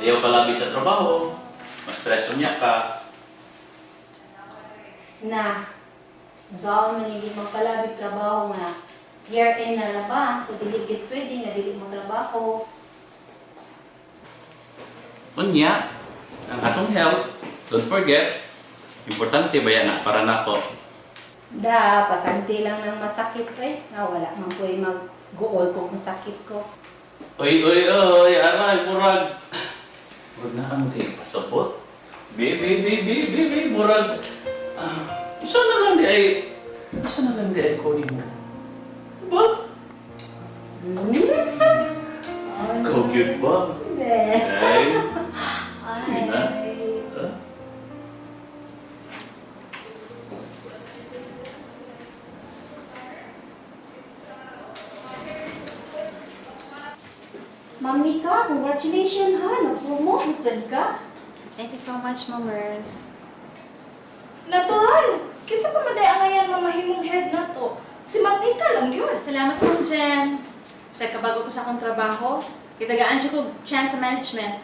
Ayaw palagi sa trabaho. Ma-stress niya ka. Na, usaon man hindi magpalabig trabaho nga. Year end na labas, so dili gid pwede nga dili mo trabaho. Unya, ang atong health, don't forget, importante ba yan para nako? Da, pasanti lang ng masakit nga wala man po mag-gool kung masakit ko. Oy, aray, murag. Murag na ano kayo, pasabot? Baby, murag. Saan na lang di ay kunin mo? Ba? Sus! Ikaw cute ba? Hindi. Ay, sige na. Ay. Ah? Ma'am Nika, congratulations ha! Na-promote, isad ka. Thank you so much, Mamers. Natural! Kisa pa maday ang ngayon mamahimong head na to. Si Magnika lang yun. Salamat po, Jen. Sa kabago pa sa akong trabaho, kitagaan siya ko chance sa management.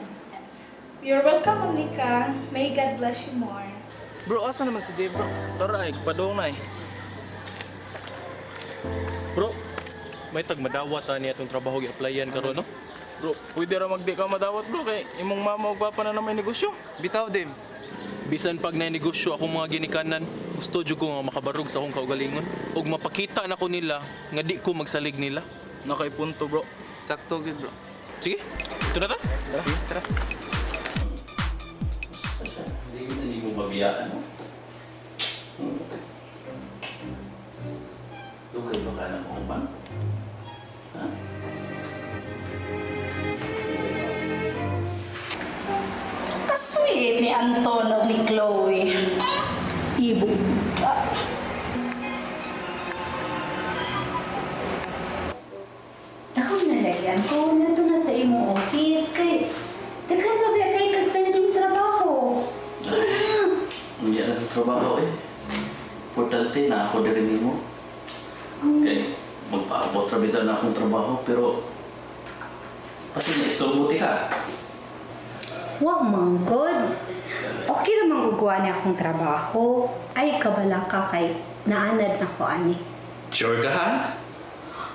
You're welcome, Magnika. May God bless you more. Bro, asa naman si Dave, bro? Tara, padong na eh. Bro, may tagmadawat niya itong trabaho i-applyan karon no? Bro, pwede ra magdi ka madawat bro kay imong mama ug papa na may negosyo. Bitaw, Dave. Bisan pag nainegosyo akong mga ginikanan, gusto jud ko nga makabarog sa akong kaugalingon ug mapakita na ko nila nga di ko magsalig nila. Nakay punto bro. Sakto, good, bro. Sige, ito na ta. Tara. Hindi mo mabiyaan, no? Lugay ba ka ng uman? Ha? Kasweet ni Anton o ni Chloe. Ibo. Takang nalagyan ko na ito na sa imong office kay daghan pa ba kay kag pending trabaho. Sige na. Hindi ang trabaho eh. Importante na ako din mo. Okay, magpaabot na bitaw na akong trabaho pero pati na-istorbuti ka. Wa man good. Okay naman guguha niya akong trabaho. Ay, kabala ka kay naanad na ko ani. Sure ka ha?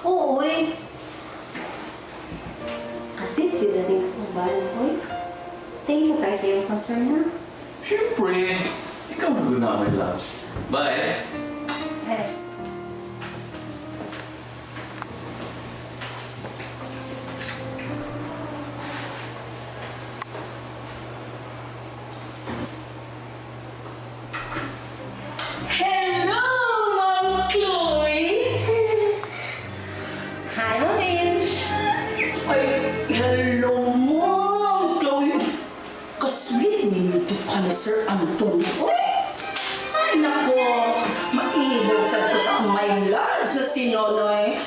Oo, oy. Kasi yun na rin akong balo, oy. Thank you kayo sa iyong concern na. Siyempre, ikaw na guna my loves. Bye! Ay. Hello, Ma'am Chloe! Hi, Mamish! Ay, hello, Ma'am Chloe! Kasweet ninyo ito ka na Sir Anton. Uy! Ay, nako! Maibog sa ito sa akong my love sa si Nonoy.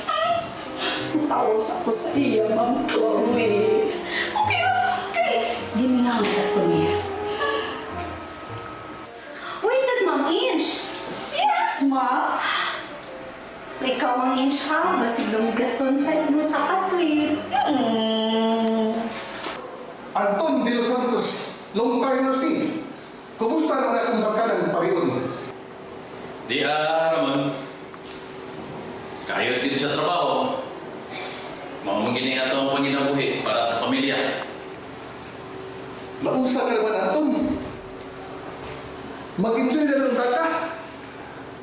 Tawas ako sa iya, Ma'am Chloe. Okay. Di lang sa ito niya. Who is that, Ma'am Inch? Yes, Ma! Ikaw ang Inch ha? Basig lumigason sa imo sa kasweet. Anton de los Santos, long time no see. Kumusta ang akong barkadang pariyon? Di Ramon. Kayo dito sa trabaho. Mamanginin ato ang panginabuhi para sa pamilya. Nausa ka naman, Anton. Mag-enjoy na lang ka.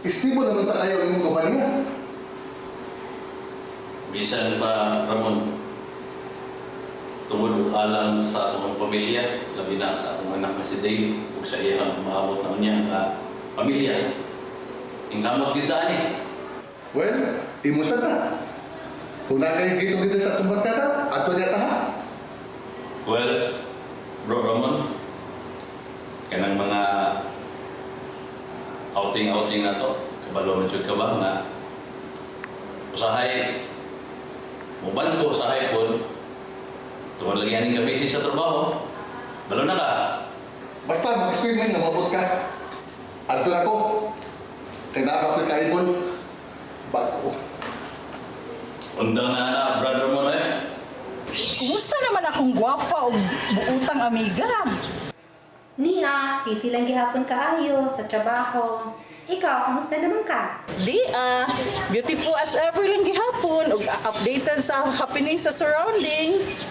Istibo naman ta kayo ang kumpanya. Bisan pa, Ramon, tungod alang sa akong pamilya, labi na sa akong anak na si Dave, ug sa iyang maabot na niya nga pamilya. Ingkamot kita ni. Well, imusta na. Kung nakahigito dito sa atong barkada, ato niya ta ha. Well, Bro Ramon, kanang mga outing na to, kabalo na jud ka ba nga usahay muban ko usahay po tungod lagi aning ka busy sa trabaho balo na ka. Basta mag-swimming na mabot ka. Ato na ko. Kaya na ako kaibon. Bago. Undang na brother mo na eh. Kumusta naman akong gwapa o buutang amiga? Niya, busy lang gihapon kaayo sa trabaho. Ikaw, kumusta naman ka? Di beautiful as ever lang gihapon ug updated sa happening sa surroundings.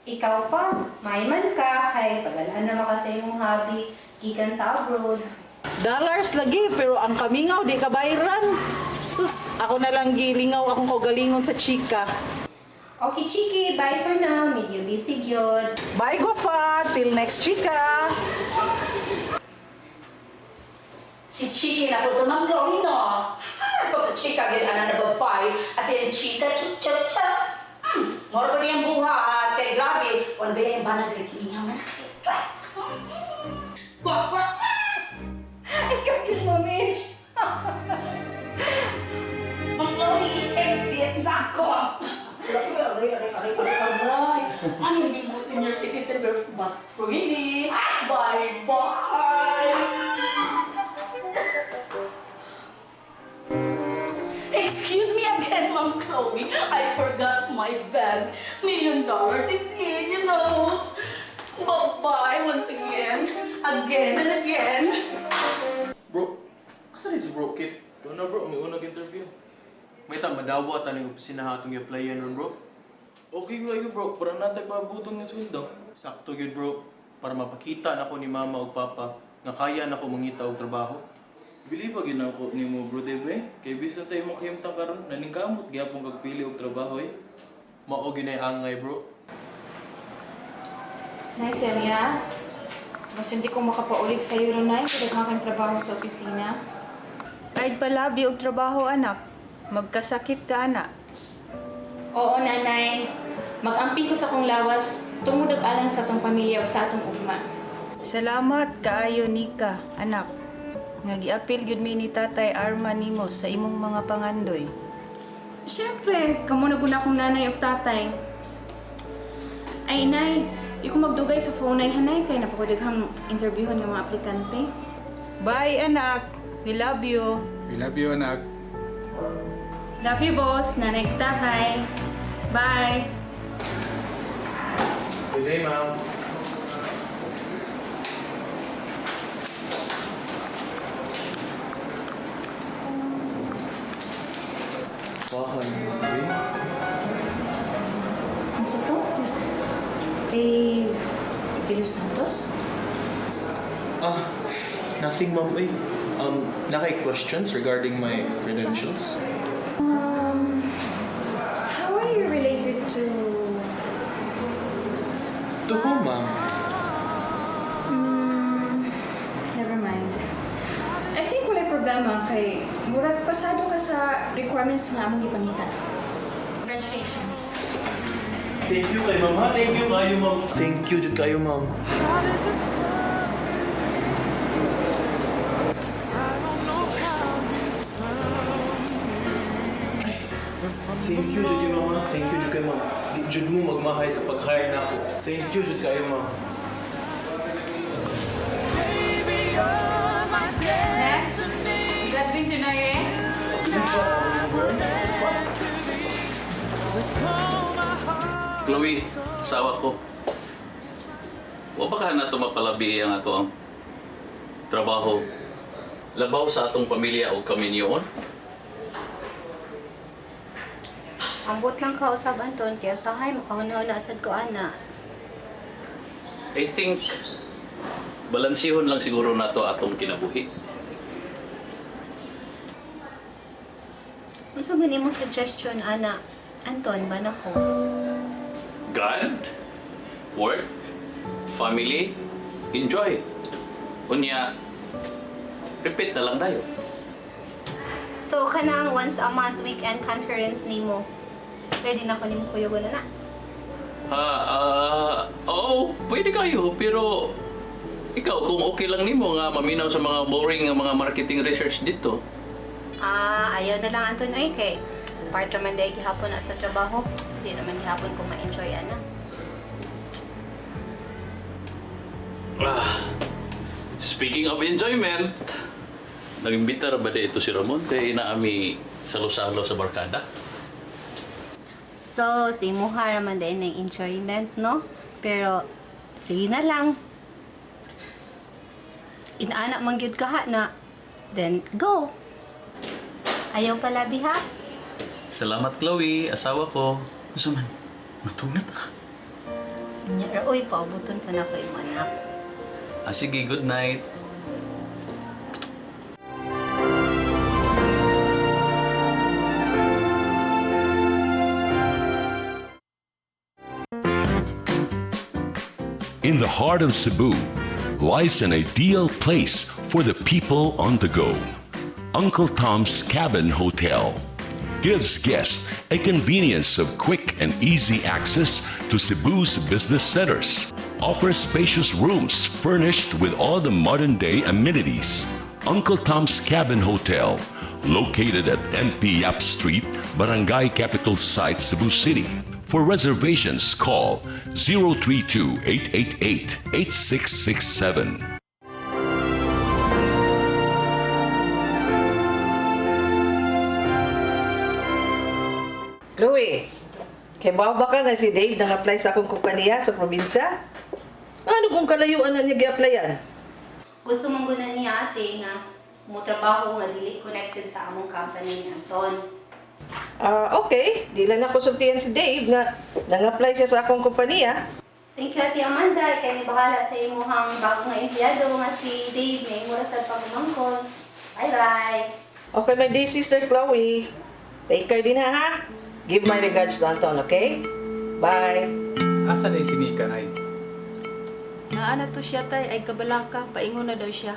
Ikaw pa, maiman ka, kay pagalaan naman kasi yung hobby, gikan sa abroad. Dollars lagi pero ang kamingaw di ka bayaran. Sus, ako na lang gilingaw akong kaugalingon sa chika. Okay, Chiki, bye for now. Medyo busy gyud. Bye Guafa, till next chika. Si Chiki na po tumang Chloe, no? Pagka-chika, gano'n na babay. As in, chika, cha-cha-cha. Moro ba niyang buhat? Kaya grabe. Wala ba yung banag na kilingaw na nakita? Kwak, kwak, Ikaw yung mamish. Mang Chloe, exit sa ako. Ano yung mo senior citizen? But really, bye-bye. Excuse me again, Mom Chloe. I forgot my bag. $1 million is in, you know. Bye-bye once again. Again and again. Bro, asa rin si bro, Kit? Ito na bro, may unang interview. May madawa ta ng opisina hatong i-applyan ron bro. Okay kayo bro, para natin pabutong ng sweldo. Sakto yun bro, para mapakita na ko ni mama o papa nga kaya na ko mangita og trabaho. Bili pa ginako ni mo bro Debe. Kay bisan sa imong kahimtang karon, naningkamot gyapon kagpili og trabaho eh. Mao ginay angay bro. Nay, Celia. Mas hindi ko makapaulit sa iyo ron, Nay. Kaya kang trabaho sa opisina. Kahit palabi og trabaho, anak. Magkasakit ka, anak. Oo, Nanay. Mag-amping ko sa kong lawas tungod og alang sa atong pamilya o sa atong ugma. Salamat kaayo Nika, anak. Nga giapil gyud mi ni Tatay Arman nimo sa imong mga pangandoy. Siyempre, kamo na guna akong nanay o tatay. Ay, Nay. Di ko magdugay sa phone ay hanay kay napakadaghang interviewhan ng mga aplikante. Bye, anak. We love you. We love you, anak. Love you both, nanay at tatay. Bye! Good day, ma'am. Bahay mo, eh. Ano sa to? De Los Santos? Nothing, ma'am. Nakay questions regarding my credentials? How are you related to... To whom, ma'am? Never mind. I think wala problema kay murag pasado ka sa requirements nga among ipangita. Congratulations. Thank you kay ma'am, ha? Thank you kayo, ma'am. Thank you, jud kayo, ma'am. Thank you, jud kayo, ma'am. Thank you, jud kayo, ma'am. Di jud mo magmahay sa pag-hire na ako. Thank you, jud kayo, ma'am. Next, graduate to na eh. Chloe, asawa ko. Wa ba ka na ito mapalabi ang ato ang trabaho? Labaw sa atong pamilya o kami niyon? Ambot lang ka usab Anton, kaya usahay makahuna na asad ko ana. I think balansihon lang siguro na to atong kinabuhi. Unsa man imong suggestion ana? Anton, ba nako? God, work, family, enjoy. Unya, repeat na lang tayo. So kanang once a month weekend conference nimo. Pwede na ko nimo kuyogon na. Oo, pwede kayo, pero ikaw, kung okay lang nimo nga maminaw sa mga boring nga mga marketing research dito. Ayaw na lang Anton oy kay part naman day gihapon na sa trabaho. Di naman gihapon ko ma-enjoy ana. Speaking of enjoyment, nag-imbita ra ba ito si Ramon kay naami salo-salo sa barkada? So, si imuha naman din ng enjoyment, no? Pero, sige na lang. Inaanak man gyud ka na. Then, go! Ayaw pala, biha? Salamat, Chloe. Asawa ko. Gusto man. Matunat ah. Nya, uy, paubuton pa na ko yung anak. Sige, good night. In the heart of Cebu lies an ideal place for the people on the go. Uncle Tom's Cabin Hotel gives guests a convenience of quick and easy access to Cebu's business centers, offers spacious rooms furnished with all the modern-day amenities. Uncle Tom's Cabin Hotel, located at NP Yap Street, Barangay Capital Site, Cebu City. For reservations, call 032-888-8667. Chloe, kay ba ka nga si Dave nang-apply sa akong kompanya sa probinsya? Ano kung kalayuan na niya gi-applyan? Gusto mong gunan niya ate nga mo trabaho nga dili connected sa among company ni Anton. Okay. Di lang ako sultihan si Dave nga nang-apply siya sa akong kompanya. Thank you, Ate Amanda. Kaya ni bahala sa imuhang bagong nga empleyado nga si Dave na imura sa pagmamangkon. Bye-bye! Okay, my dear sister Chloe. Take care din ha. Give my regards to Anton, okay? Bye. Asa na si Nika, Nay? Naana to siya tay, ay kabalaka, paingon na daw siya.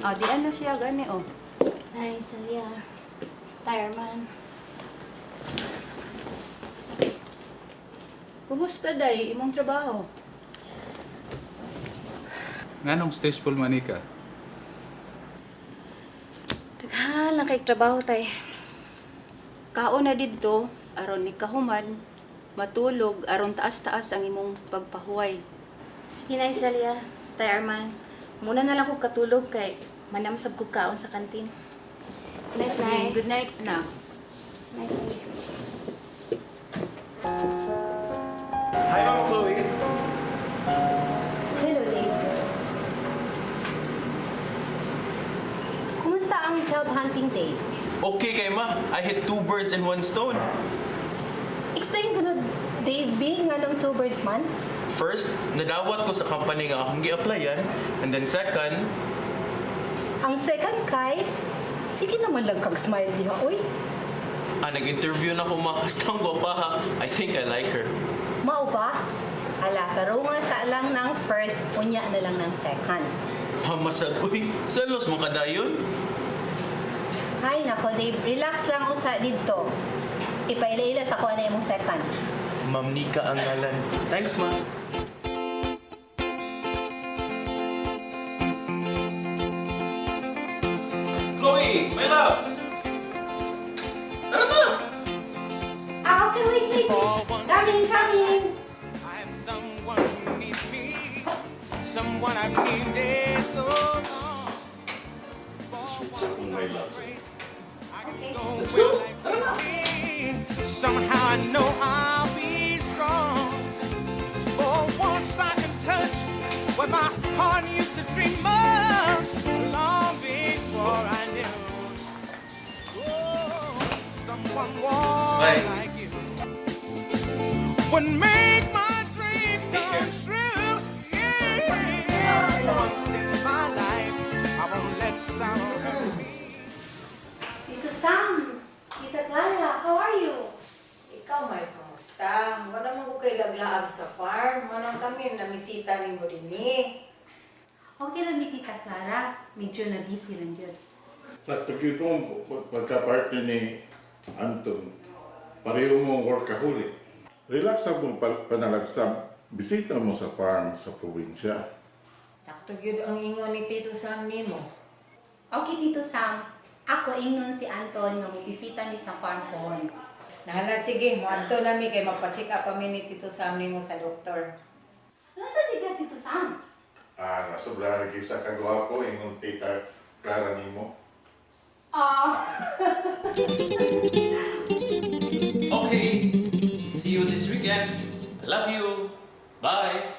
Di ano siya, gani oh. Ay, Celia. Tireman. Kumusta day, imong trabaho? Nganong stressful man ka? Daghan lang kay trabaho, tay. Kaon na didto, aron ni kahuman, matulog, aron taas-taas ang imong pagpahuway. Sige na, Celia. Tireman. Muna na lang ko katulog kay manamsab ko kaon sa kantin. Night, night. Good night na. Night, night. Hi, Ma'am Chloe. Hello, Dave. Kumusta ang job hunting day? Okay kay ma. I hit 2 birds in 1 stone. Explain ko nun, Dave, being nga ng 2 birds man? First, nadawat ko sa company nga akong gi-applyan. And then second, Ang second kay, sige naman lang kag-smile diha, uy. nag-interview na ko makastang gwapa ha. I think I like her. Mao ba? Ala, taro nga sa lang ng first, unya na lang ng second. Masad, uy, selos mo kadayon? Hay nako, Dave, relax lang usa dito. Ipaila-ila sa kuha na imong second. Ma'am Nika ang ngalan. Thanks, ma. Chloe, my love! Tara na! Okay, wait. Coming. Someone who needs me, someone I've needed so long. Somehow I know I'll be strong. For once I can touch what my heart used to dream of long before I knew. Oh, someone warm like you would make my dreams come true. Yeah, once in my life, I won't let sorrow hurt me. Tito Sam, Tita Clara, how are you? Ikaw may kamusta? Wala mo ko kay laglaag sa farm. Manang kami namisita ni mo din eh. Okay lang mi Tita Clara, medyo na busy lang yun. Sa pagkita mo, pagka-partner ni Anton, pareho mo workaholic. Relax ang panalagsam. Bisita mo sa farm sa probinsya. Sakto yun ang ingon ni Tito Sam ni mo. Okay, Tito Sam. Ako ingnon si Anton nga mobisita mi sa farm pohon. Nahala, sige, muadto na mi kay magpa-check up kami ni Tito Sam ni mo sa doktor. Nasa di ka, Tito Sam? Nasobra rin sa kagwapo, yung tita Clara ni mo. Okay. See you this weekend. I love you. Bye.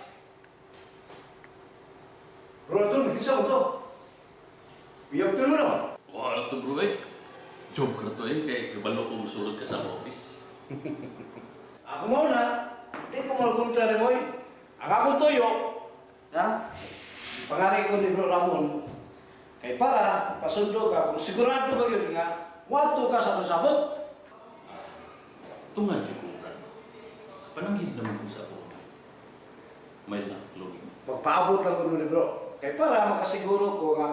Bro, Anton, kinsa mo to? Uyab to mo naman. Wala to bro eh. Joke na to eh. Kaya kabalo ko musulod ka sa office. Ako mo na. Di ko malkontra ni Moy. Ang akong toyo. Ha? Pangari ko ni Bro Ramon. Kay para, pasundo ka. Kung sigurado ba yun nga, wato ka sa sabot. Tungad yung kumpran. Pananghid naman ko sa ako. My love, Chloe. Magpaabot lang ko ni Bro. Kay para, makasiguro ko nga,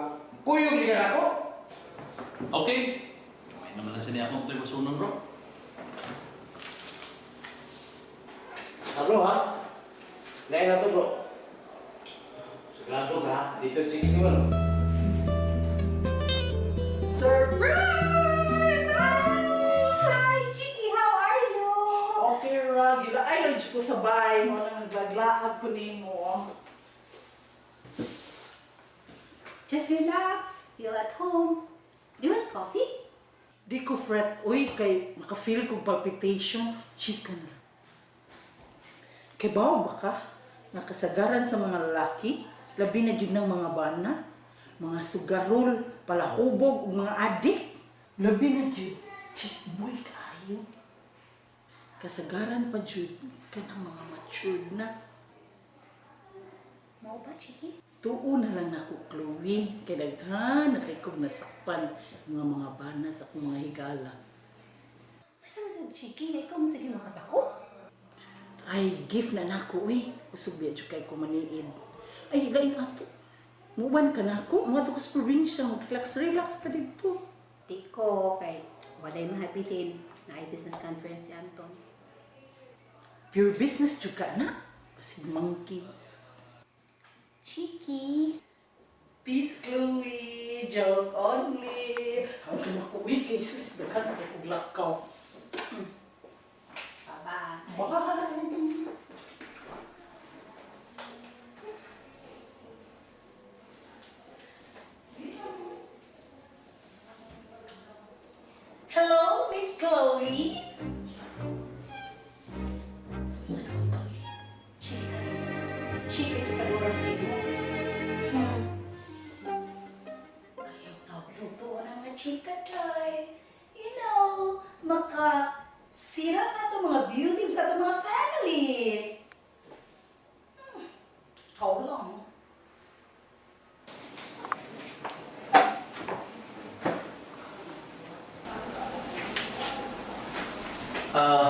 kuyog ligan ako. Okay. May naman na siniya akong tayo masunan, bro. Ano ha? Lain na to bro. Sigurado ka, dito 61. Surprise! Hi, Chiki! How are you? Okay, Ra. Gilaay lang ko sa bahay mo nang naglaglakad ko nimo. Just relax. Feel at home. Do you want coffee? Di ko fret. Uy, kay makafeel kong palpitation. Chika na. Kay bawa ba ka? Nakasagaran sa mga lalaki, labi na dyan ng mga bana, mga sugarol, palahubog, mga adik. Labi na dyan. Chikboy kayo. Kasagaran pa dyan ka ng mga matured na. Mau ba, Chiki? Tuo na lang ako, Chloe. Kaya daghan na kay kong nasakpan mga bana sa akong mga higala. Ano naman sa Chiki? Nga ikaw masige makasako? Ay, gift na nako, uy. Kusog biya dyan kay kumaniid. Ay, lain ato. Muban ka na ako. Mga ko sa probinsya. Relax ka dito. Di ko, kay walay mahabilin na ay business conference si Anton. Pure business dyan ka na. Kasi monkey. Chiki! Peace, Chloe. Joke only. Ang ako, uy, kay sus. Daghan na kay kong lakaw. Bye-bye. Bye. Hello, Miss Chloe? Chika oras ibu. Ayaw tawag-tutuan ang mga chika, Tay. You know, sira sa ato mga building sa ato mga family. Ikaw lang.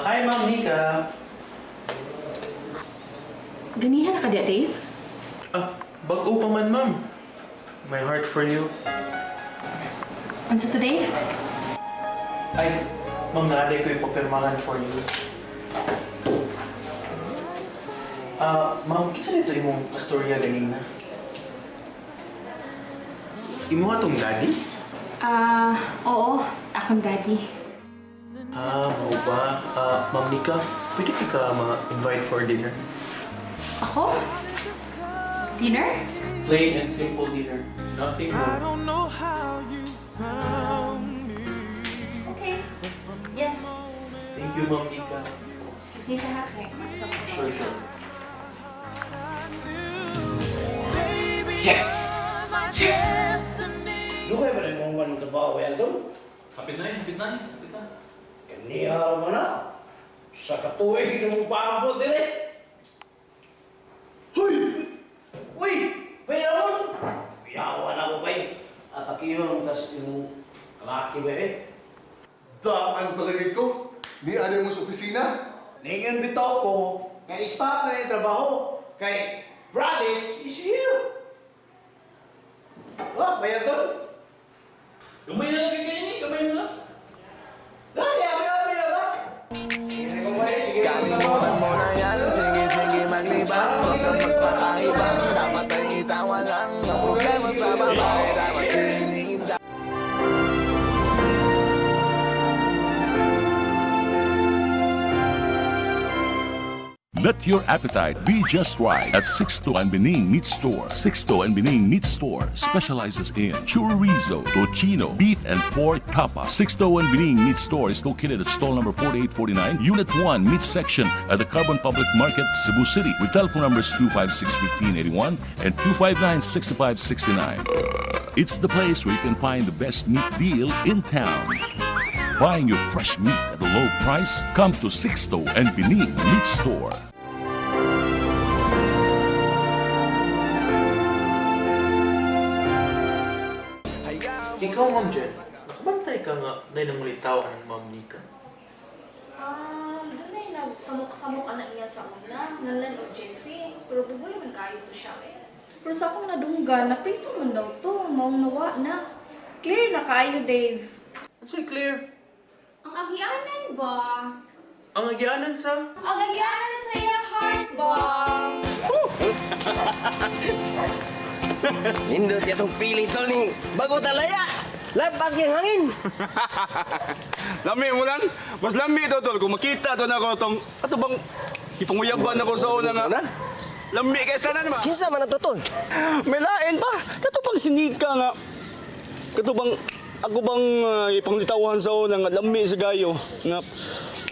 Hi, Ma'am Nika. Ganihan na ka diya, Dave? Bago pa man, Ma'am. My heart for you. Ano to, Dave? Ay, Ma'am, naalay ko ipapirmahan for you. Ma'am, isa nito imong kastorya ganina. Imo nga tong daddy? Oo. Akong daddy. Mau ba? Ma'am Nika, pwede ka ma-invite for dinner? Ako? Dinner? Plain and simple dinner. Nothing more. I don't know how you found me. Okay. Yes. Thank you, Ma'am Nika. Excuse me sa hack. Sure. Yes! Dugay ba rin mong manong trabaho, Eldon? Hapit na. Kanihara mo na. Sa katuwing na mo paambot din eh. Uy! May Ramon! Yawa na mo ba eh. Atakiyon, tas yung kalaki ba eh. Ang palagay ko, ni ano mo sa opisina? Ningan bitaw ko, kay start na yung trabaho. Kay Bradis is here. Wah, bayar doon. Gamay na lang kayo ni. Gamay na lang. Lagi, abi na ba? Kalimutan mo na yan, sige maglibang. Huwag kang magpakaibang, dapat ay itawa lang. Ang problema sa babae, dapat tininda. Let your appetite be just right at Sixto and Bening Meat Store. Sixto and Bening Meat Store specializes in chorizo, tocino, beef, and pork tapa. Sixto and Bening Meat Store is located at stall number 4849, Unit 1, Meat Section at the Carbon Public Market, Cebu City, with telephone numbers 256-1581 and 259-6569. It's the place where you can find the best meat deal in town. Buying your fresh meat at a low price? Come to Sixto and Bening Meat Store. Ikaw, Ma'am Jen, nakabantay ka nga na ilang ulit tao ng Ma'am Nika. Doon ay nagsamok-samok anak niya sa una, nalan o Jessie. Pero buboy man kayo to siya eh. Pero sa akong nadunggan, napriso man daw to, maong nawa na. Clear na kayo, Dave. Ano sa'yo, Claire? Ang agyanan ba? Ang agyanan sa? Ang agyanan sa iyang heart ba? Nindot itong pili tol ni bago talaya. Lampas ng hangin. Lami mo lang. Mas lami ito, tol. Kung makita ito na ako itong... Ato bang ipanguyaban ako sa una nga. Lami kayo sa naman. Kinsa man ito, tol? May lain pa. Kato bang sinika nga. Kato bang... Ako bang ipanglitawan sa una nga lami sa gayo. Nga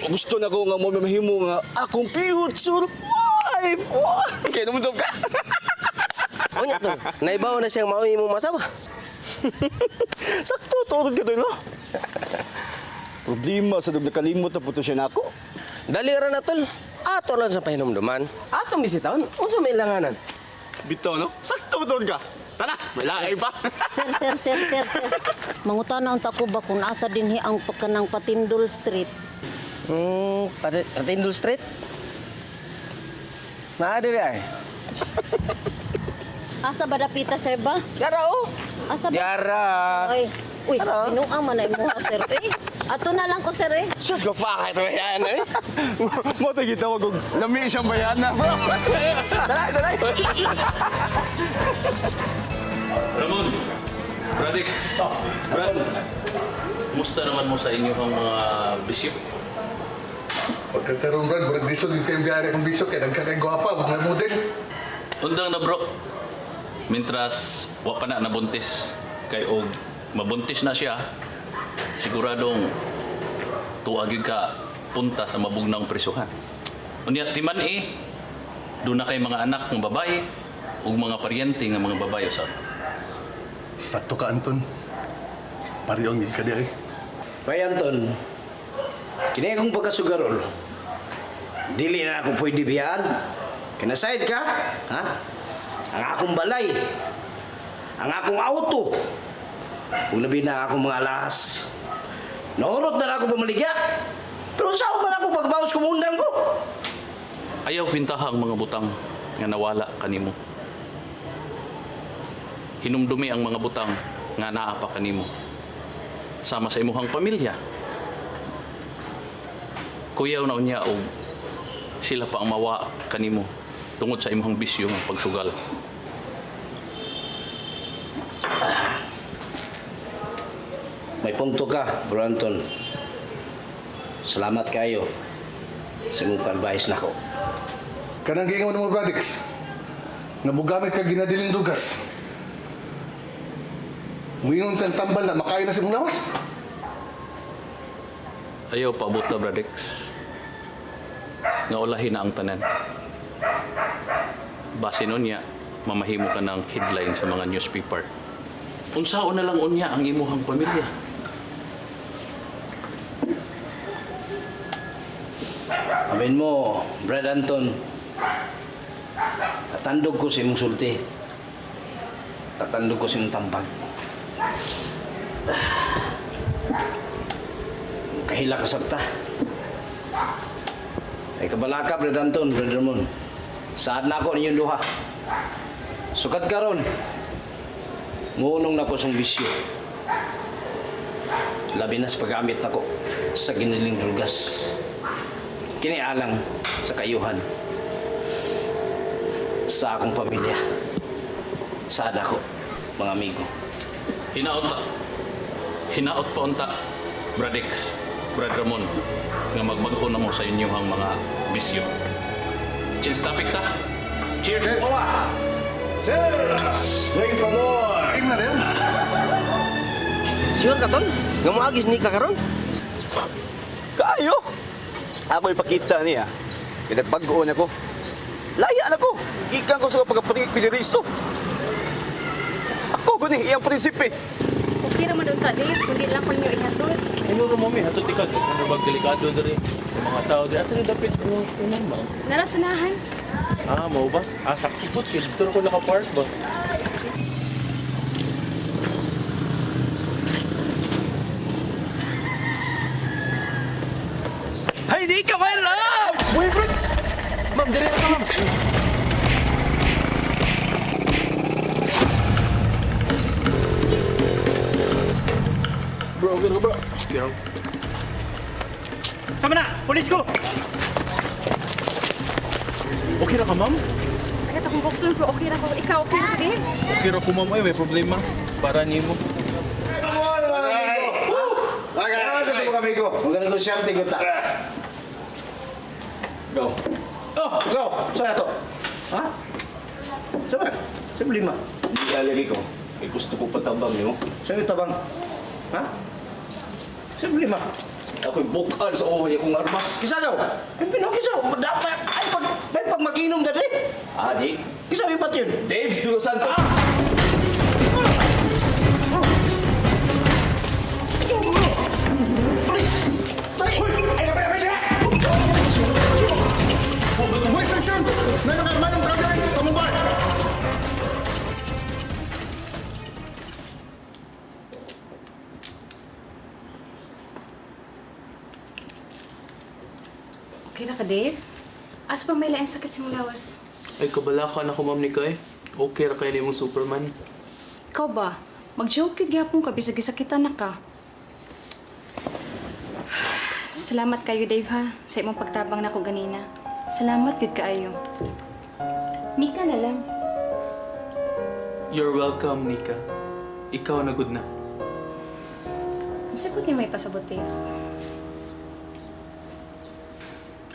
gusto na ko nga mo mahimo nga akong future wife. Kaya naman ka. O nga, tol. Naibaw na siyang mauwi mong masawa. Sakto, tulad ka doon, no? Problema sa nakalimot na puto siya na ako. Dali ra na, tol. Ato lang sa pahinumduman. Atong bisitaon. Unsa may langanan? Bito, no? Sakto, tulad ka. Tara, may laay pa. Sir. Mangutana unta ko ba kung asa dinhi ang kanang Patindol Street? Patindol Street? Naa diri ay. Asa ba dapita, sir ba? Yara, oh. Asa ba? Yara. Uy, inuang man ay mo, sir. Ato na lang ko, sir, eh. Sus, ko pa kayo yan, eh. Mo tayo kita, wag lami siyang bayana, bro. Dalay. Ramon, Bradix, Brad, kumusta naman mo sa inyong mga bisyo? Pagkakaroon, Brad, Brad, diso din kayo biyari kong bisyo, kaya nagkakagwapa, huwag na model. Undang na bro, mintras wa pa na nabuntis, kay og mabuntis na siya, siguradong tuwagin ka punta sa mabugnang prisuhan. Unya, timan doon na kay mga anak ng babae o mga paryente ng mga babae sa. Sakto ka, Anton. Pariyong ka di ay. May Anton, kini akong pagkasugarol. Dili na ako pwede biyan. Kinasayad ka? Ha? Ang akong balay. Ang akong auto. Kung labi na akong mga alahas. Naurot na ako pumaligya. Pero saan man ako pagbawas kumundang ko? Ayaw pintahang mga butang nga nawala kanimo. Hinumdumi ang mga butang nga naa pa kanimo. Sama sa imuhang pamilya. Kuyaw na unya og sila pa ang mawa kanimo tungod sa imuhang bisyo ng pagsugal. May punto ka, Bro Anton. Salamat kayo sa mong advice na ko. Kanang gingaw mo, Bradix. Nga mo gamit ka ginadiling dugas. Muingon kang tambal na makain na sa mong lawas. Ayaw paabot na, Bradix. Nga ulahin na ang tanan. Base nun niya, mamahimo ka ng headline sa mga newspaper. Unsaon na lang unya ang imuhang pamilya. Amin mo, Brad Anton. Tatandog ko sa imong sulti. Tatandog ko sa imong tambag. Kahila ko sabta. Ay kabalaka, Brad Anton, Brad Ramon. Saan na ako ninyong duha? Sukat ka ron. Ngunong na ko sa bisyo. Labi na sa paggamit na ko sa giniling drugas. Kinialang sa kayuhan. Sa akong pamilya. Sa ko, mga amigo. Hinaot pa unta, Bradix, Brad Ramon, nga magbago na mo sa inyong mga bisyo. Change topic ta. Cheers! Drink pa more! Ing na rin. Sure ka, Tol? Nga mo agis ni ka karon? Kayo! Ako ipakita niya. Pinagbagoon ako. Laya na ko. Gikan ko sa pagpapiniriso. Ako guni, iyang prinsipe. Okay naman doon ta, Dave. Kundi lang ko niyo ihatod. Ano ro mo mi hatod tikad. Ano bag delikado diri. Yung mga tao diri asa ni dapat mo ma'am. Narasunahan. Ah, mau ba? Ah, sakti po kid. Dito ko naka-park ba? Hay, di ka man lang! Uy, bro! Ma'am, diri na ka, ma'am. Bro, okay bro. Bro. Tama na! Polis ko! Okay ra ka, ma'am? Sakit akong bukton, pero okay na ko. Ikaw, okay na ka, Dave? Okay ra ko, ma'am. Ay, may problema. Para nimo. Ano mo kami ko? Maganda to siyang tingin ta. Go. Oh, go! Saan to? Ha? Saan? Saan lima? Hindi alagi ko. May gusto ko patabang niyo. Saan yung tabang? Ha? Saan lima? Ako'y bukal sa uho niya kung armas. Kisa daw? Ay, pinokisa. Dapat ay pag mag-inom na rin. Di. Kisa may pat yun? Dave, Duro Santos. Hoy, seksyon! May nakarmanong kagay sa mobile! Okay na ka, Dave? Asa pa may laing sakit si mong lawas? Ay, kabalakan ako, ma'am ni Kai. Okay ra kay nimong Superman. Ikaw ba? Mag-joke yun gyapon ka, bisag gisakitan na ka. Salamat kayo, Dave, ha? Sa imong pagtabang na ko ganina. Salamat yun kaayo. Nika na lang. You're welcome, Nika. Ikaw na good na. Ang sagot niya may pasabot, Dave.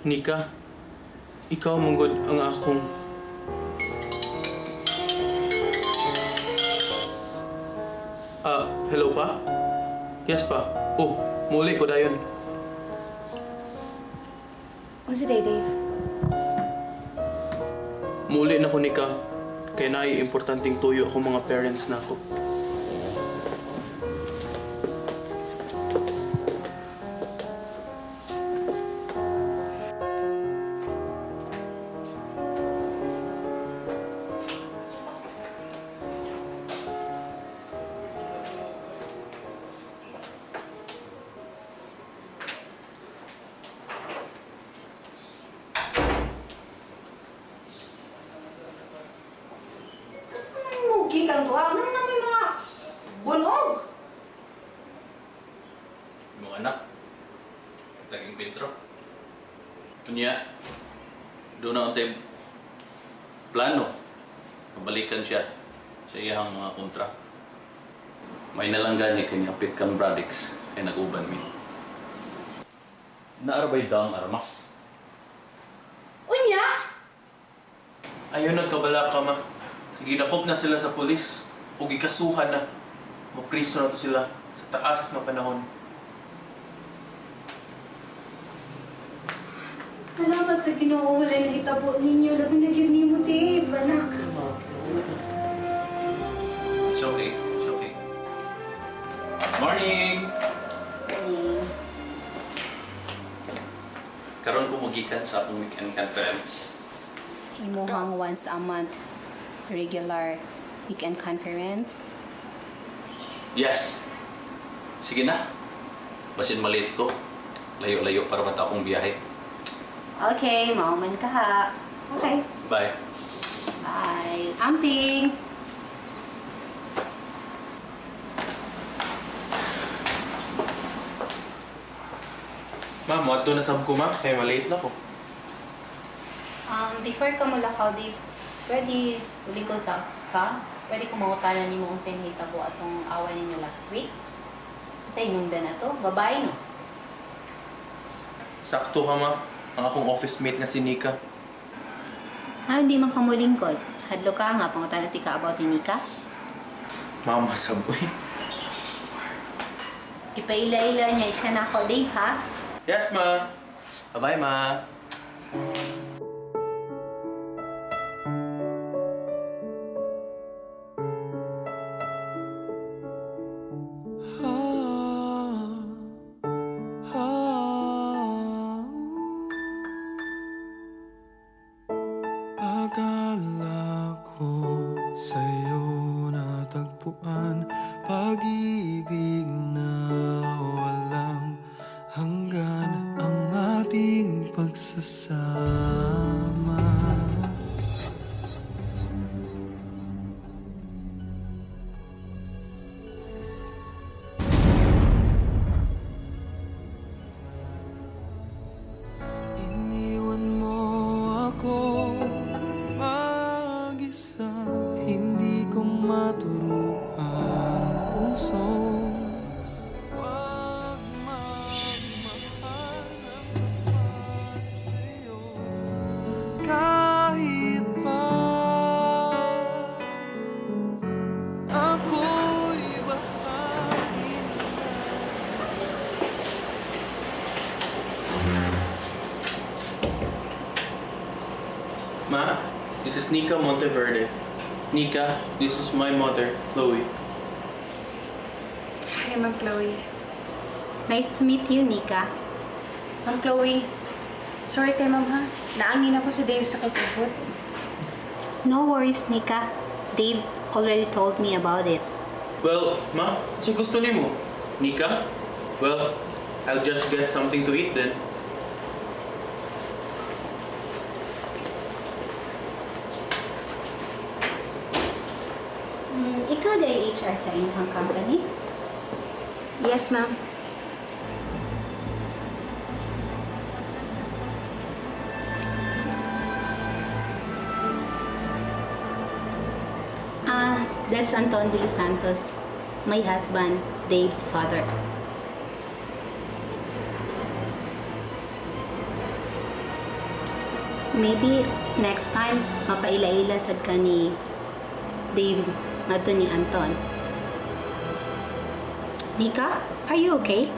Nika, ikaw manggod ang akong... hello pa? Yes pa. Oh, muli ko dayon. O si Dave? Muli na ko, Nika. Kaya na importanteng tuyo akong mga parents na ako. Kang tuha, ano naman mga bunog? Mga anak. Taging Pedro. Kunya, doon na tayo plano. Pabalikan siya sa iyang mga kontra. May nalanggani kanya apit kang Bradix kay nag-uban mi. Naarabay daw ang armas. Unya? Ayun, nagkabala ka, ma. Ginakop na sila sa pulis o gikasuhan na. Mapriso na to sila sa taas na panahon. Salamat sa Ginoo wala na hitabo ninyo. Labi na gyud nimo, Dave, anak. It's okay. It's okay. Morning! Karon ko magikan sa akong weekend conference. Imuhang once a month regular weekend conference. Yes. Sige na. Basin maliit ko. Layo-layo para bata akong biyahe. Okay, mauman ka ha. Okay. Bye. Bye. Amping! Ma'am, wadto na sab ko, ma. Kaya maliit na ko. Before ka mulakaw, Dave, pwede ulikod sa ka? Pwede ko mangutanan ni mo kung saan hitabo atong awan ninyo last week? Sa inunda na to, babae no? Sakto ka, ma. Ang akong office mate nga si Nika. Hindi man ka mo lingkod. Hadlo ka nga, pangutan ti ka about ni Nika. Mama saboy. Ipaila-ila niya siya na ako, Dave, ha? Yes, ma. Bye-bye, ma. Akala ko sa'yo natagpuan pag-ibig na walang hanggan ang ating pagsasama. Iniwan mo ako mag-isa, hindi ko maturuan ang puso. Wag magmahal ng tapat sa'yo, kahit pa ako'y bahagi Ma, this is Nika Monteverde. Nika, this is my mother, Chloe. Hi, Ma'am Chloe. Nice to meet you, Nika. Ma'am Chloe, sorry kay Ma'am ha. Naangin ako si Dave sa pagkabot. No worries, Nika. Dave already told me about it. Well, ma, sa gusto ni mo? Nika? Well, I'll just get something to eat then. Ikaw day HR sa inyong company? Yes, ma'am. That's Anton de los Santos, my husband, Dave's father. Maybe next time, mapaila-ila sad ka ni Dave ngadto ni Anton. Nika, are you okay?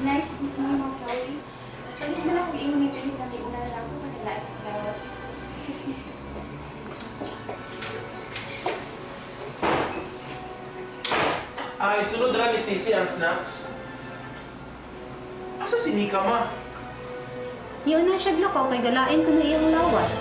Nice meeting you, Ma'am Chloe. Pwede na lang kung iunit-unit kami una na lang ako kanila. Excuse me. Ay, sunod ra ni Sisi ang snacks. Asa si Nika, ma? Yun na siya glako, kay galain ko na iyang lawas.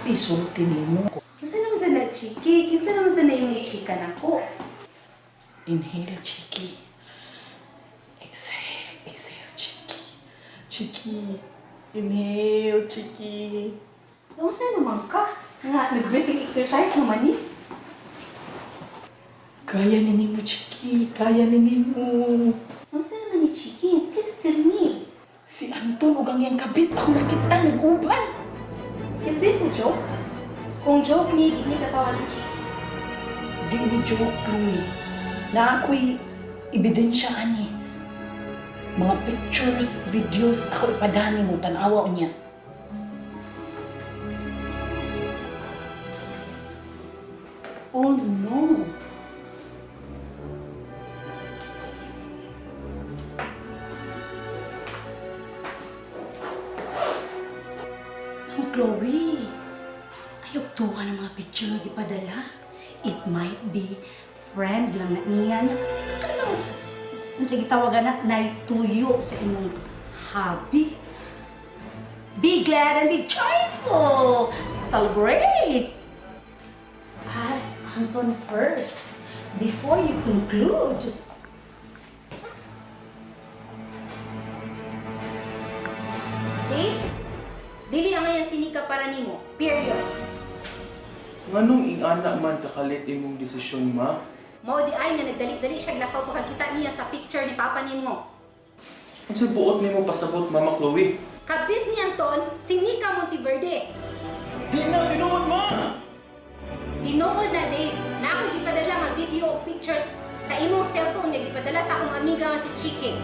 isulti nimo. Kinsa naman sa na chiki? Kinsa naman sa na yung chika na ko? Inhale, Chiki. Exhale, exhale, Chiki. Chiki. Inhale, Chiki. Unsa naman ka? Nga, nag-breathing exercise naman ni. Kaya ni nimo, Chiki. Kaya ni nimo. Unsa naman ni Chiki? Please tell me. Si Anton ug ang iyang kabit ako nakita nag-uban. Is this a joke? Kung joke ni, di ni katawa ng Chiki. Di ni joke, Chloe. Na ako'y ebidensya ani. Mga pictures, videos, ako ipadani mo, tanawa niya. Oh no! No, Chloe. Ayaw tuwa ng mga picture na ipadala. It might be friend lang na niya niya. Ano sige tawagan na naituyo sa imong hobby. Be glad and be joyful. Celebrate. Ask Anton first before you conclude. Dave, dili ang ngayon sinika para nimo. Period. Nganong ingana man kakalit imong desisyon, ma? Mao di ay nga nagdali-dali siya lakaw pagkakita niya sa picture ni papa nimo. Unsay buot nimo pasabot, Mama Chloe? Kabit ni Anton, sinika Monteverde. Di na tinuod, ma! Tinuod na, Dave, na ako gipadala nga video o pictures sa imong cellphone nga gipadala sa akong amiga nga si Chiki.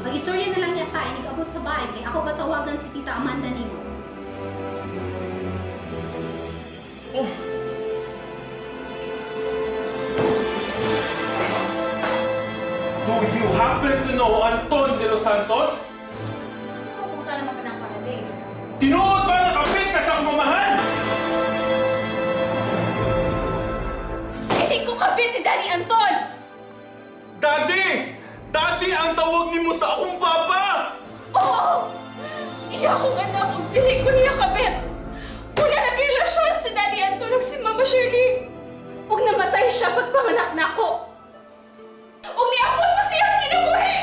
Mag-istorya na lang yata ay nag-abot sa bahay kay ako batawagan si Tita Amanda nimo. Do you happen to know Anton de los Santos? Pupunta naman ka ng para, Dave. Tinuod ba nakapit ka sa akong mamahan? Hindi ko kabit ni Daddy Anton! Daddy! Daddy ang tawag nimo sa akong papa! Oo! Iya kong anak kung dili ko niya kabit. Wala na relasyon si Daddy Anton ug si Mama Shirley. Ug namatay siya pagpanganak na ako. Ug niabot mo siya ang kinabuhi!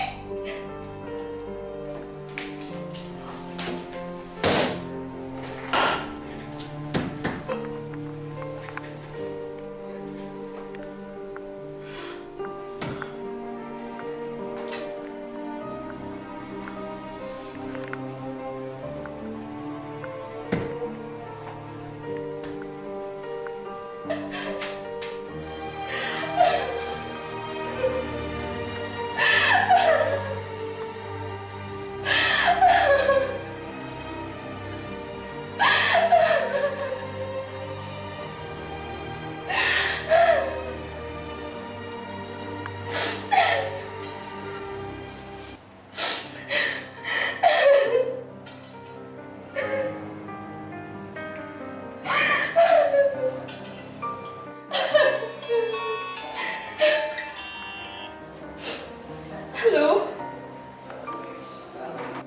Hello?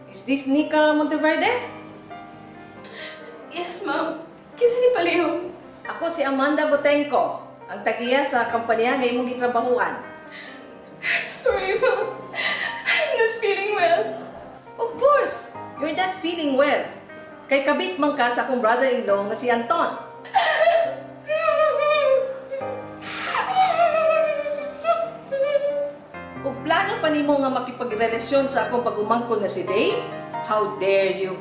Is this Nika Monteverde? Yes, ma'am. Kinsa ni Paliho? Ako si Amanda Botenko, ang tagiya sa kampanya nga imong gitrabahuan. Sorry, ma'am. I'm not feeling well. Of course, you're not feeling well. Kay kabit man ka sa akong brother-in-law nga si Anton. Ug plano pa nimo nga makipagrelasyon sa akong pag-umangkon na si Dave? How dare you?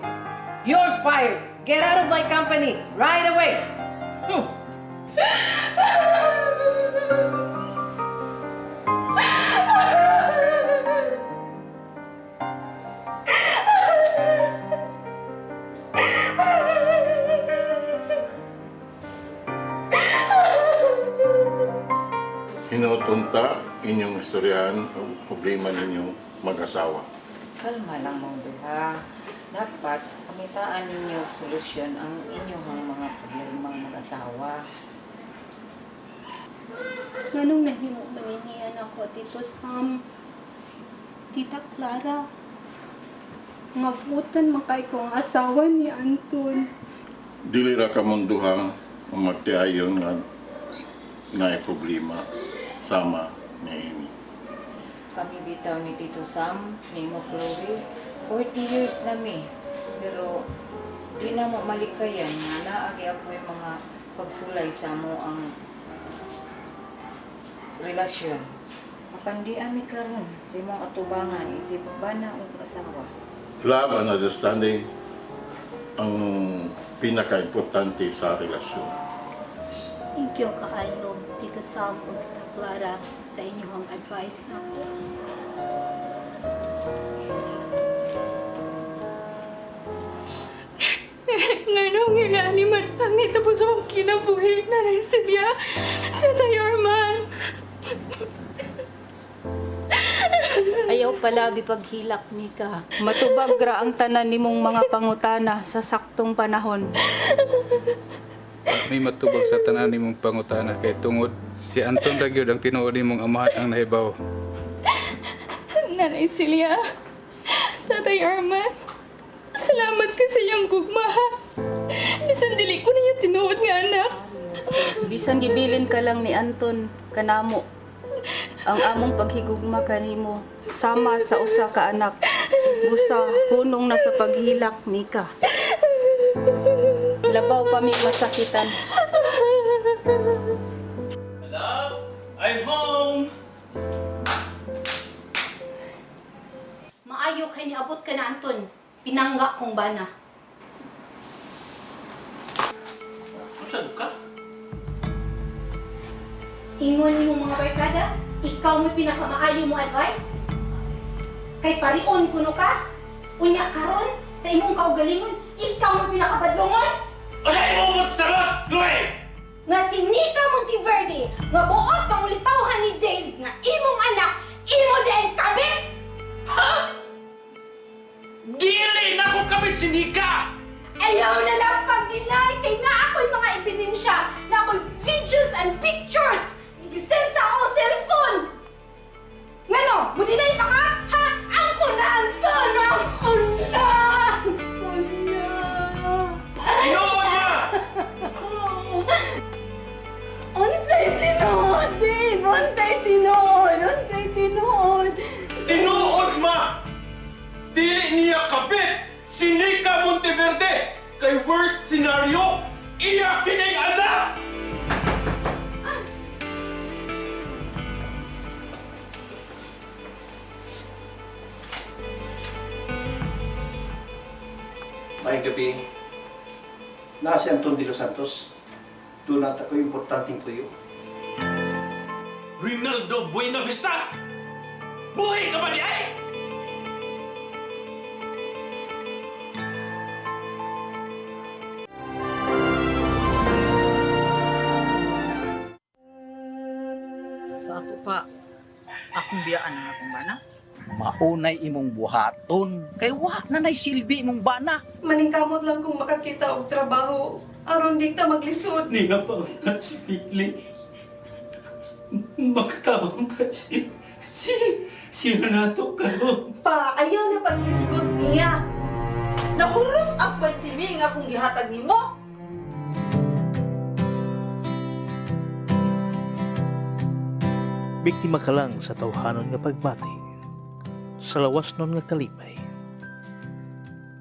You're fired! Get out of my company right away! Hinutunta inyong istoryahan ang problema ninyong mag-asawa. Kalma lang mong duha. Dapat pangitaan ninyo solusyon ang inyong mga problemang mag-asawa. Nganong nahimo maninian ako, Tito Sam, Tita Clara. Mabutan makay kong asawa ni Anton. dili ra ka munduhang magtiayon nga problema sama ni ini. Kami bitaw ni Tito Sam, ni Mo Chloe, 40 years na mi. Pero di na mo malikayan nga naagi ako yung mga pagsulay sa mo ang relasyon. Kapandi ami karon sa imong atubangan isip ba na ang asawa. Love and understanding ang pinaka-importante sa relasyon. Thank you kaayo, Tito Sam o Tita Clara, sa inyong advice na ko. Nganong ilani man ang itapos mong kinabuhi na Silya sa Tayorman. Ayaw pala bipaghilak ni ka. Matubag ra ang tanan nimong mga pangutana sa saktong panahon. May matubag sa tanan nimong pangutana kay tungod si Anton ra gyud ang tinuod nimong amahan ang nahibaw. Nanay Silya, Tatay Arman, salamat ka sa iyong gugmaha. Bisan dili ko niya tinuod nga anak. Bisan gibilin ka lang ni Anton kanamo. Ang among paghigugma kanimo sama sa usa ka anak. Busa hunong na sa paghilak ni ka. Labaw pa mi masakitan. Love, I'm home! Maayo kay niabot ka na, Anton. Pinangga kong bana. Saan ka? Ingon mo mga barkada, ikaw mo pinakamaayo mo advice? Kay parion kuno ka? Unya karon sa imong kaugalingon, ikaw mo pinakabadlongon? Usay mo mo sagot, Chloe! Nga si Nika Monteverde, nga buot pangulitawhan ni Dave, nga imong anak, imo din kabit! Ha? Dili na ko kabit si Nika! Ayaw na lang pag-deny kay na ako'y mga ebidensya, na ako'y videos and pictures! Gisend sa akong cellphone! Ngano? Mudinay pa ka? Ha? Ang kunaan ka ng una! Inoon na! Unsay tinuod, Dave! Unsay tinuod! Unsay tinuod! Tinuod ma! Dili niya kabit si Nika Monteverde! Kay worst scenario, iya kinay anak! May gabi, nasi Anton de los Santos. Doon nata ko importanteng tuyo. Rinaldo Buenavista! Buhay ka ba di ay? Sa ako pa, akong biyaan ang akong bana. Maunay imong buhaton. Kay wa na nay silbi imong bana. Maningkamot lang kung makakita og trabaho. Aron di ta maglisod. Ni nga pa nga si Pili. Magtabang pa si Renato karon. Pa, ayaw na paglisgot niya. Nahulog ang pagtimi nga kung gihatag nimo. Biktima ka lang sa tawhanon nga pagbati, sa lawas nun nga kalipay.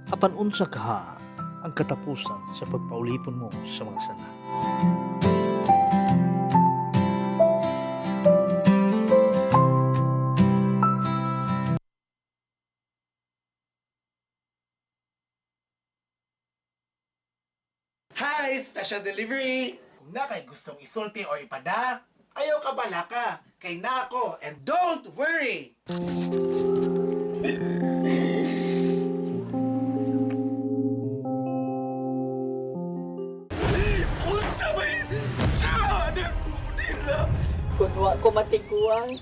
Apan unsa kaha ang katapusan sa pagpaulipon mo sa mga sana. Hi! Special delivery! Kung na kay gustong isulti o ipada, ayaw ka bala ka. Kay na ako. And don't worry! Unsa ba sa anak ko nila? Kung wa ko matiguang,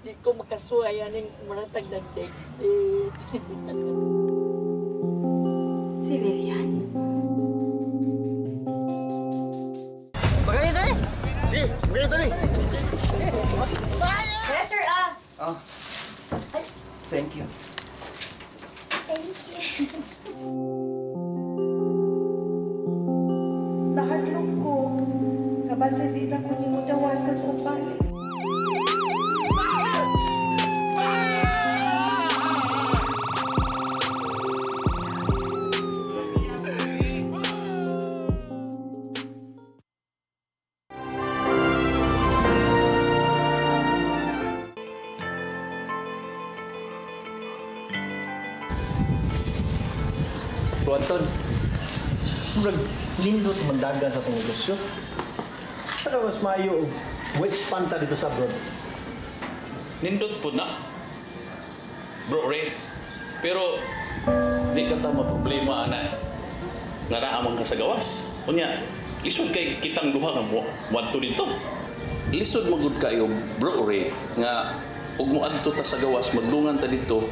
di ko makasuwayan ng maratag ng Si Lilian. Bagay ito eh! Si, bagay ito eh! Yes, sir, ah. Ah, thank you. Thank you. ko. Kabasa di na ko ni mo dawatan o balik. Bro Anton, lindot mandagan sa itong negosyo. Saka mas mayo, expand ta dito sa abroad. Nindot po na. Bro Ray. Pero, di ka tama problema, ana. Nga naamang ka sa gawas. Unya, lisod kay kitang duha nga mo. Wadto dito. Lisod magud kayo, Bro Ray. Nga, ug mo adto ta sa gawas, magdungan ta dito.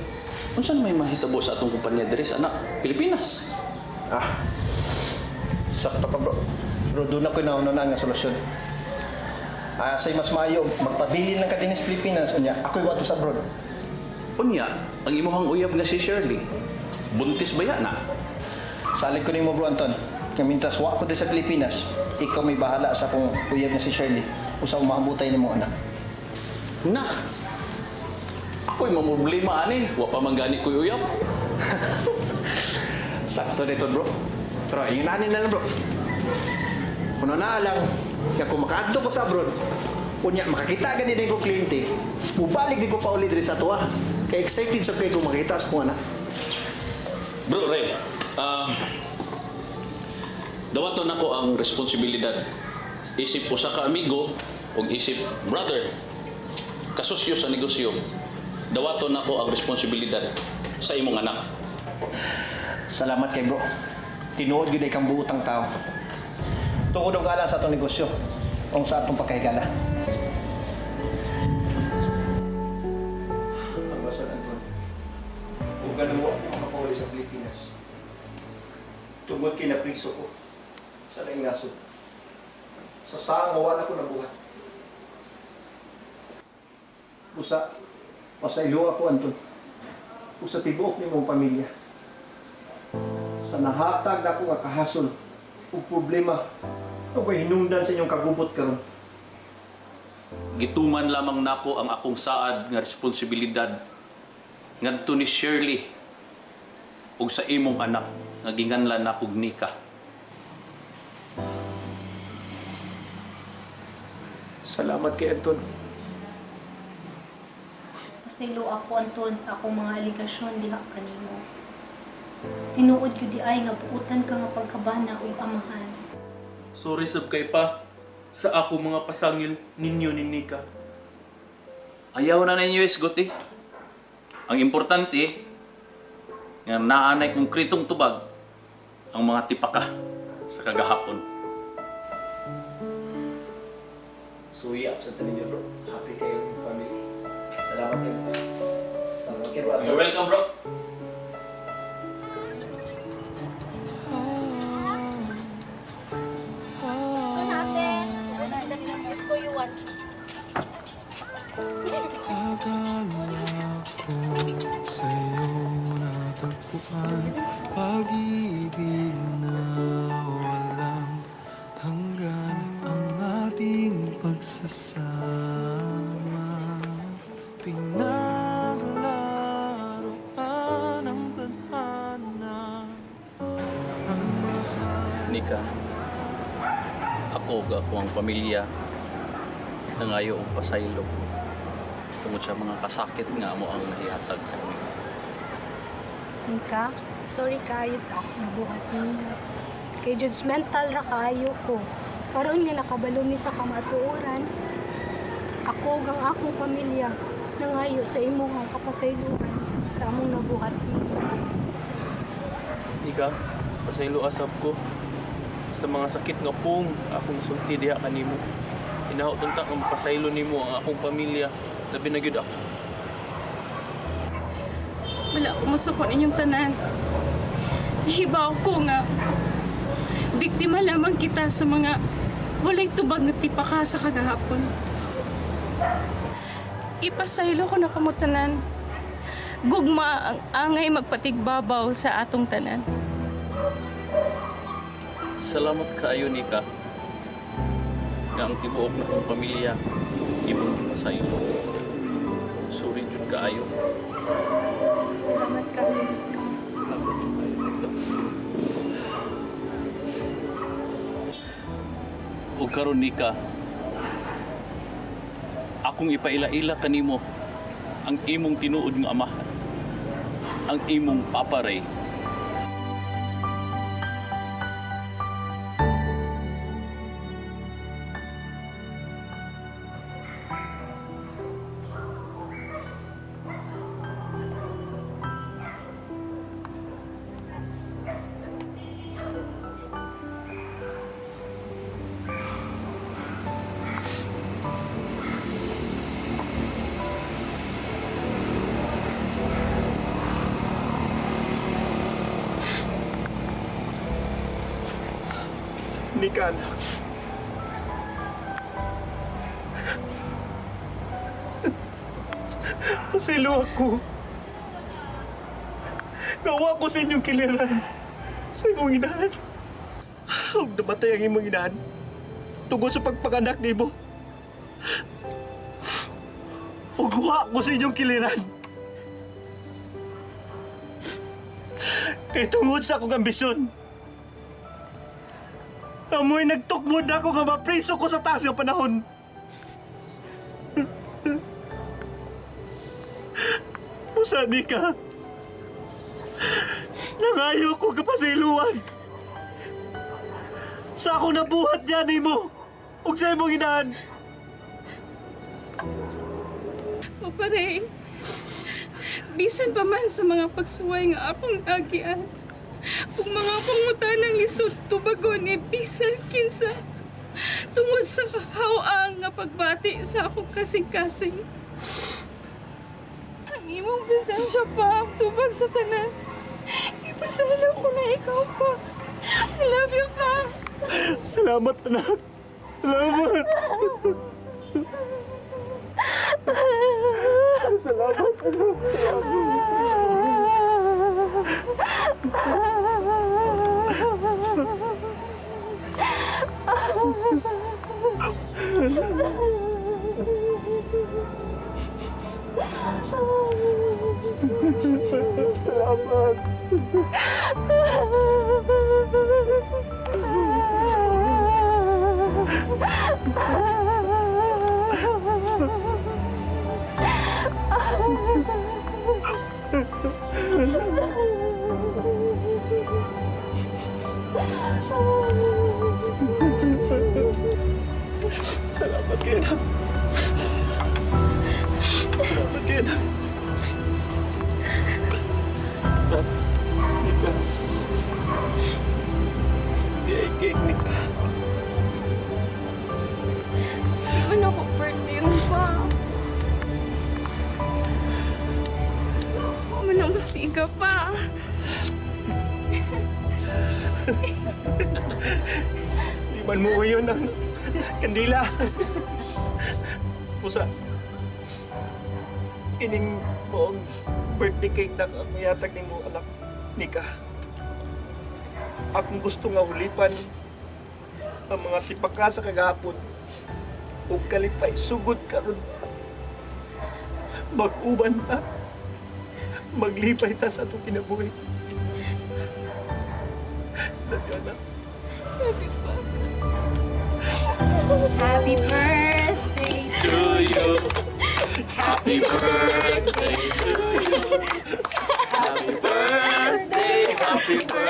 Unsa may mahitabo sa atong kumpanya diri sa Pilipinas? Sakto ka bro. Pero doon ako nauna na nga solusyon. Say mas mayo, magpabili ng kadinis Pilipinas. Unya, ako'y wato sa abroad. Unya, ang imuhang uyab nga si Shirley. Buntis ba yan na? Salig ko ni mo bro Anton. Kaya mintras wa ko din sa Pilipinas, ikaw may bahala sa kung uyab nga si Shirley. Usa umabutay ni mo anak. Na! Ako'y mamroblema ani. Wa pa man gani ko'y uyab. Sakto dito bro. Pero inginanin na lang bro. Kung na lang, kaya kung makaadto ko sa abroad, unya makakita gani din ko kliyente, mubalik din ko pa ulit rin sa tuwa. Kaya excited sa kayo kung makita sa kung anak. Bro Ray, dawaton ako ang responsibilidad. Isip usa ka amigo o isip brother, kasusyo sa negosyo. Dawaton ako ang responsibilidad sa imong anak. Salamat kay bro. Tinuod gyud kang buutang tao. Tungod og ala sa atong negosyo, o sa atong pagkahigala. Ang basod Anton. Ug ganawa ako makauwi sa Pilipinas. Tungod kay napriso ko sa laing nasod. Sa saang wala ko nabuhat. Usa, pasaylo ako Anton. Usa tibuok ni mong pamilya. Sa nahatag na ako nga kahasol o problema o ba hinungdan sa inyong kagubot karon. Gituman lamang nako ang akong saad nga responsibilidad ngadto ni Shirley ug sa imong anak nga ginganlan nako Nika. Salamat kay Anton. Pasaylo ako, Anton, sa akong mga aligasyon diha kanimo. Tinuod ko di ay nga buutan ka nga pagkabana ug amahan. Sorry sab kay pa sa ako mga pasangil ninyo ni Nika. Ayaw na ninyo isgot eh. Ang importante nga naanay konkretong tubag ang mga tipaka sa kagahapon. Suyap sa tanin niyo bro. Happy kayo yung family. Salamat kayo. Salamat kayo bro. You're welcome bro. Pag-ibig na walang hanggan ang ating pagsasama. Pinaglaruan ang tadhana. Nika, ako ang pamilya nangayo og pasaylo tungod sa mga kasakit nga mo ang nahihatag kami. Nika, sorry kayo sa akong nabuhat niya. Kay judgmental ra kayo ko. Karon nga nakabalo ni sa kamatuoran, ako ang akong pamilya nangayo sa imo nga kapasayloan sa among nabuhat niya. Nika, pasaylo asap ko sa mga sakit nga pong akong sulti diha kanimo. Hinaot unta ang pasaylo nimo ang akong pamilya, labi na gyud ako. Wala ko masukon inyong tanan. Nahibaw ko nga biktima lamang kita sa mga walay tubag nga tipaka sa kagahapon. Ipasaylo ko na kamo tanan. Gugma ang angay magpatigbabaw sa atong tanan. Salamat kaayo Nika nga ang tibuok na kong pamilya imong masayo. Sorry jud kaayo. Salamat kami. Ug karon Nika, akong ipaila-ila kanimo ang imong tinuod nga ama, ang imong paparay. Nika, anak. Pasilo ako. Gawa ko sa inyong kiliran. Sa imong inahan. Huwag namatay ang imong inahan. Tungkol sa pagpanganak ni mo. Gawa ko sa inyong kiliran. Kay tungod sa akong ambisyon. Amoy nagtukmod na ako nga mapriso ko sa taas ng panahon. Musabi ka. Nangayo ko kapasiluan. Sa ako nabuhat yan mo. Huwag sa imong inahan. Maparay, bisan pa man sa mga pagsuway nga akong agian, kung mga pangutanang lisod tubagon ni bisan kinsa, tungod sa kahawaang nga pagbati sa akong kasing-kasing. Ang imong presensya pa ang tubag sa tanan. Ipasalaw ko na ikaw pa. I love you pa. Salamat, anak. Salamat. Salamat, anak. Salamat. Salamat kayo, anak. Salamat kayo, anak. Nika. Di ay cake, Nika. Di man ako birthday rin pa. Manamsiga pa. Liman mo yun ang kandila. Musa, ining mo birthday cake na ang mayatag ni mo, anak, Nika. Akong gusto nga hulipan ang mga tipaka sa kagahapon o kalipay sugod karon. Mag-uban ta. Maglipay ta sa itong kinabuhi. Love you, anak. Happy pa. Happy birthday To you. Happy birthday to you. Happy birthday, happy birthday.